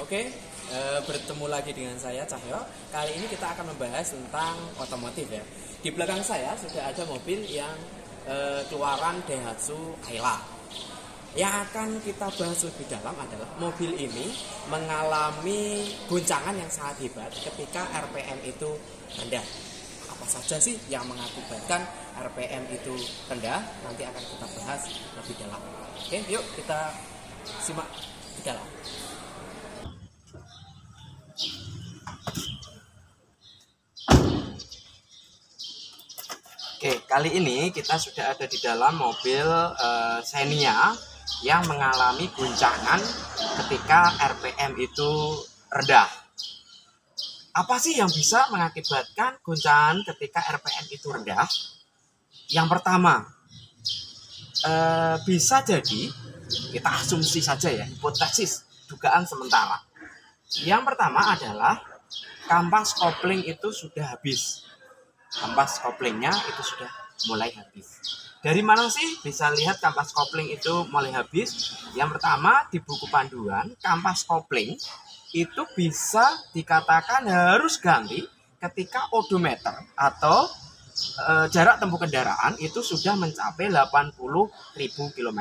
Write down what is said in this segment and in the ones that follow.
Oke, bertemu lagi dengan saya Cahyo. Kali ini kita akan membahas tentang otomotif ya. Di belakang saya sudah ada mobil yang keluaran Daihatsu Ayla. Yang akan kita bahas lebih dalam adalah mobil ini mengalami goncangan yang sangat hebat ketika RPM itu rendah. Apa saja sih yang mengakibatkan RPM itu rendah? Nanti akan kita bahas lebih dalam. Oke, yuk kita simak di dalam. Oke, kali ini kita sudah ada di dalam mobil Xenia yang mengalami guncangan ketika RPM itu rendah. Apa sih yang bisa mengakibatkan guncangan ketika RPM itu rendah? Yang pertama, bisa jadi, kita asumsi saja ya, hipotesis, dugaan sementara. Yang pertama adalah kampas kopling itu sudah habis. Kampas koplingnya itu sudah mulai habis. Dari mana sih bisa lihat kampas kopling itu mulai habis? Yang pertama, di buku panduan, kampas kopling itu bisa dikatakan harus ganti ketika odometer atau jarak tempuh kendaraan itu sudah mencapai 80.000 km.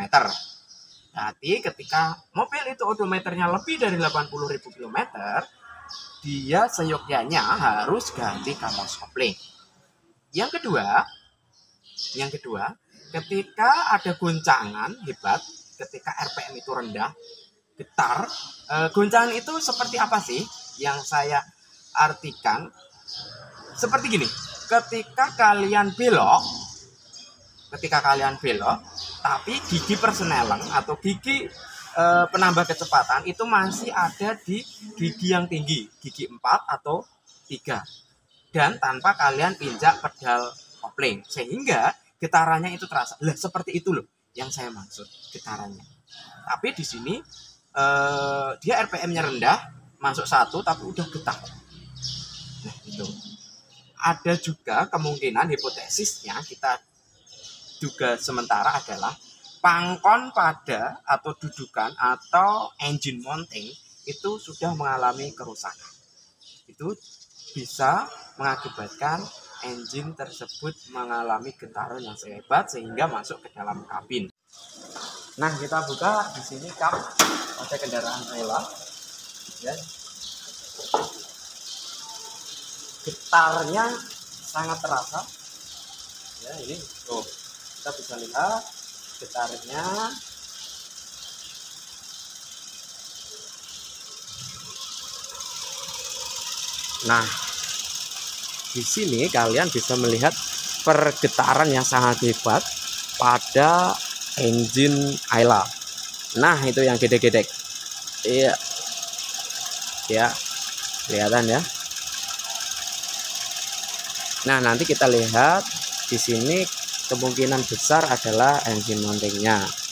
Berarti ketika mobil itu odometernya lebih dari 80.000 km, dia seyogyanya harus ganti kampas kopling. Yang kedua, ketika ada goncangan hebat, ketika RPM itu rendah, getar, goncangan itu seperti apa sih? Yang saya artikan seperti gini, ketika kalian belok, tapi gigi persneleng atau gigi penambah kecepatan itu masih ada di gigi yang tinggi, gigi 4 atau 3. Dan tanpa kalian injak pedal kopling, sehingga getarannya itu terasa. Lah, seperti itu loh yang saya maksud, getarannya. Tapi di sini dia RPM-nya rendah, masuk 1 tapi udah getar. Nah, itu. Ada juga kemungkinan hipotesisnya kita duga sementara adalah pangkon pada atau dudukan atau engine mounting itu sudah mengalami kerusakan. Itu bisa mengakibatkan engine tersebut mengalami getaran yang hebat sehingga masuk ke dalam kabin. Nah, kita buka di sini kap pada kendaraan Ayla. Ya. Getarnya sangat terasa. Ya, ini tuh kita bisa lihat getarnya. Nah, di sini kalian bisa melihat pergetaran yang sangat hebat pada engine Ayla. Nah, itu yang gedek-gedek. Iya. Ya. Kelihatan ya. Nah, nanti kita lihat di sini kemungkinan besar adalah engine mountingnya.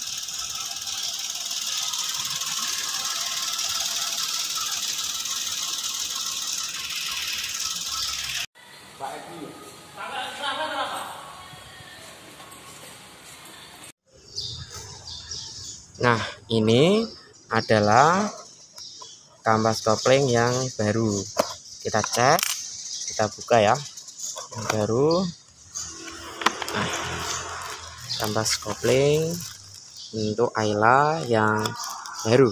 Nah, ini adalah kampas kopling yang baru. Kita cek, kita buka ya. Yang baru. Nah, kampas kopling untuk Ayla yang baru.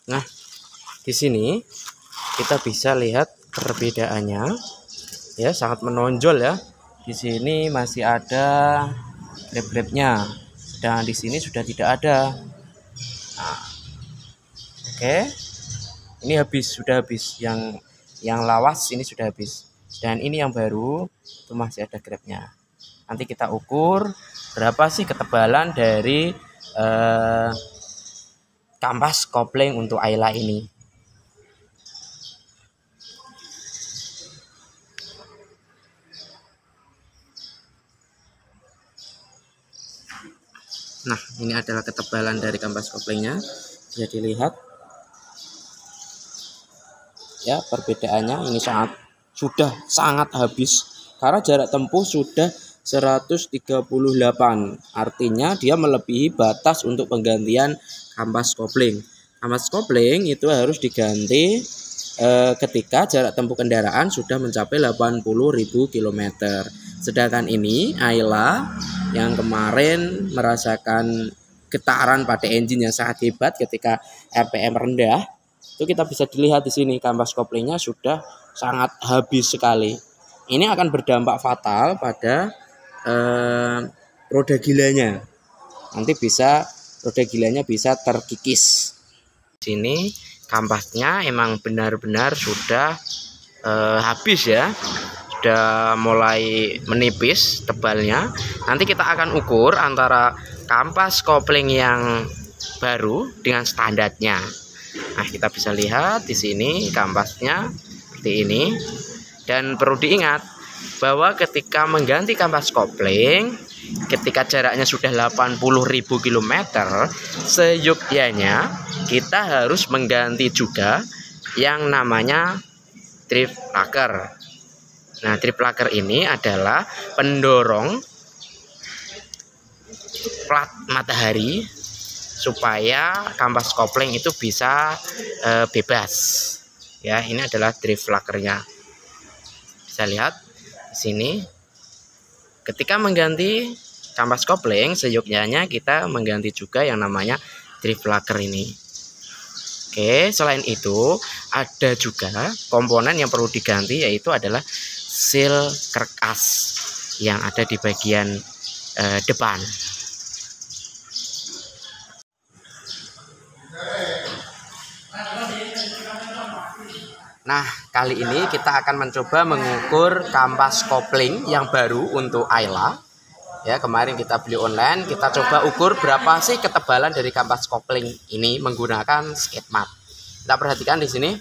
Nah, di sini kita bisa lihat perbedaannya. Ya, sangat menonjol ya. Di sini masih ada grab-grabnya, sedangkan di sini sudah tidak ada. Nah, oke, ini sudah habis. Yang lawas ini sudah habis, dan ini yang baru itu masih ada grabnya. Nanti kita ukur berapa sih ketebalan dari kampas kopling untuk Ayla ini. Nah, ini adalah ketebalan dari kampas koplingnya. Bisa dilihat ya, perbedaannya ini sudah sangat habis karena jarak tempuh sudah 138. Artinya dia melebihi batas untuk penggantian kampas kopling. Kampas kopling itu harus diganti ketika jarak tempuh kendaraan sudah mencapai 80.000 km. Sedangkan ini Ayla yang kemarin merasakan getaran pada engine yang sangat hebat ketika RPM rendah, itu kita bisa dilihat di sini kampas koplingnya sudah sangat habis sekali. Ini akan berdampak fatal pada roda gilanya. Nanti roda gilanya bisa terkikis. Di sini kampasnya emang benar-benar sudah habis ya, sudah mulai menipis tebalnya. Nanti kita akan ukur antara kampas kopling yang baru dengan standarnya. Nah, kita bisa lihat di sini kampasnya seperti ini. Dan perlu diingat bahwa ketika mengganti kampas kopling, ketika jaraknya sudah 80.000 km, seyogyanya kita harus mengganti juga yang namanya trip laker. Nah, trip laker ini adalah pendorong plat matahari supaya kampas kopling itu bisa bebas. Ya, ini adalah trip lakernya. Bisa lihat di sini. Ketika mengganti kampas kopling, seyogyanya kita mengganti juga yang namanya trip laker ini. Oke, selain itu ada juga komponen yang perlu diganti, yaitu adalah seal karkas yang ada di bagian depan. Nah, kali ini kita akan mencoba mengukur kampas kopling yang baru untuk Ayla. Ya, kemarin kita beli online, kita coba ukur berapa sih ketebalan dari kampas kopling ini menggunakan skate mat. Kita perhatikan di sini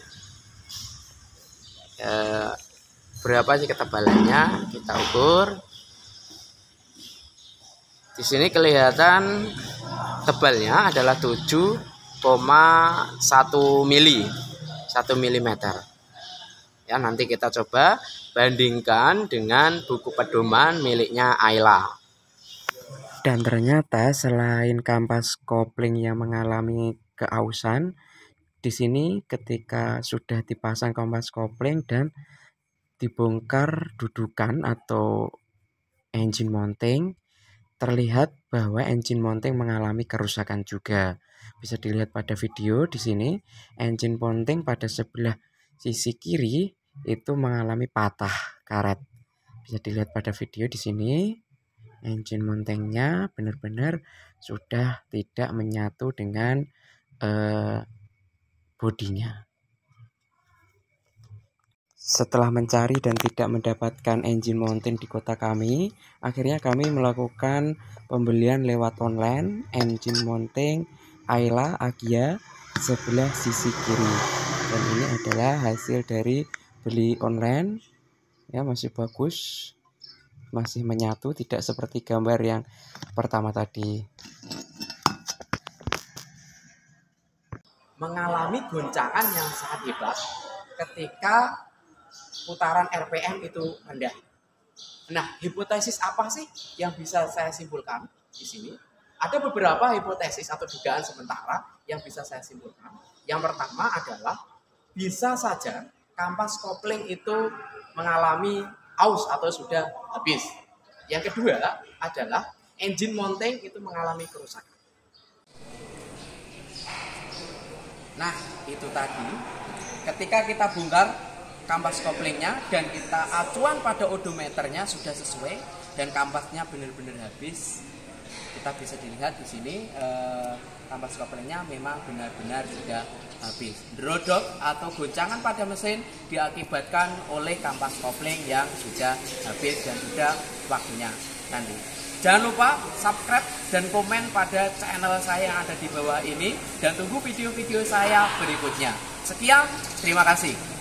berapa sih ketebalannya, kita ukur. Di sini kelihatan tebalnya adalah 7,1 mili, 1 mm. Ya, nanti kita coba bandingkan dengan buku pedoman miliknya Ayla. Dan ternyata selain kampas kopling yang mengalami keausan, di sini ketika sudah dipasang kampas kopling dan dibongkar dudukan atau engine mounting, terlihat bahwa engine mounting mengalami kerusakan juga. Bisa dilihat pada video di sini, engine mounting pada sebelah sisi kiri itu mengalami patah karet. Bisa dilihat pada video di sini. Engine mountingnya benar-benar sudah tidak menyatu dengan bodinya. Setelah mencari dan tidak mendapatkan engine mounting di kota kami, akhirnya kami melakukan pembelian lewat online engine mounting Ayla Agya sebelah sisi kiri. Dan ini adalah hasil dari beli online. Ya, masih bagus. Masih menyatu, tidak seperti gambar yang pertama tadi. Mengalami goncangan yang sangat hebat ketika putaran RPM itu rendah. Nah, hipotesis apa sih yang bisa saya simpulkan di sini? Ada beberapa hipotesis atau dugaan sementara yang bisa saya simpulkan. Yang pertama adalah bisa saja kampas kopling itu mengalami aus atau sudah habis. Yang kedua adalah engine mounting itu mengalami kerusakan. Nah, itu tadi ketika kita bongkar kampas koplingnya dan kita acuan pada odometernya sudah sesuai dan kampasnya benar-benar habis, kita bisa dilihat di sini kampas koplingnya memang benar-benar sudah habis. Drodop atau goncangan pada mesin diakibatkan oleh kampas kopling yang sudah habis dan sudah waktunya nanti. Jangan lupa subscribe dan komen pada channel saya yang ada di bawah ini dan tunggu video-video saya berikutnya. Sekian, terima kasih.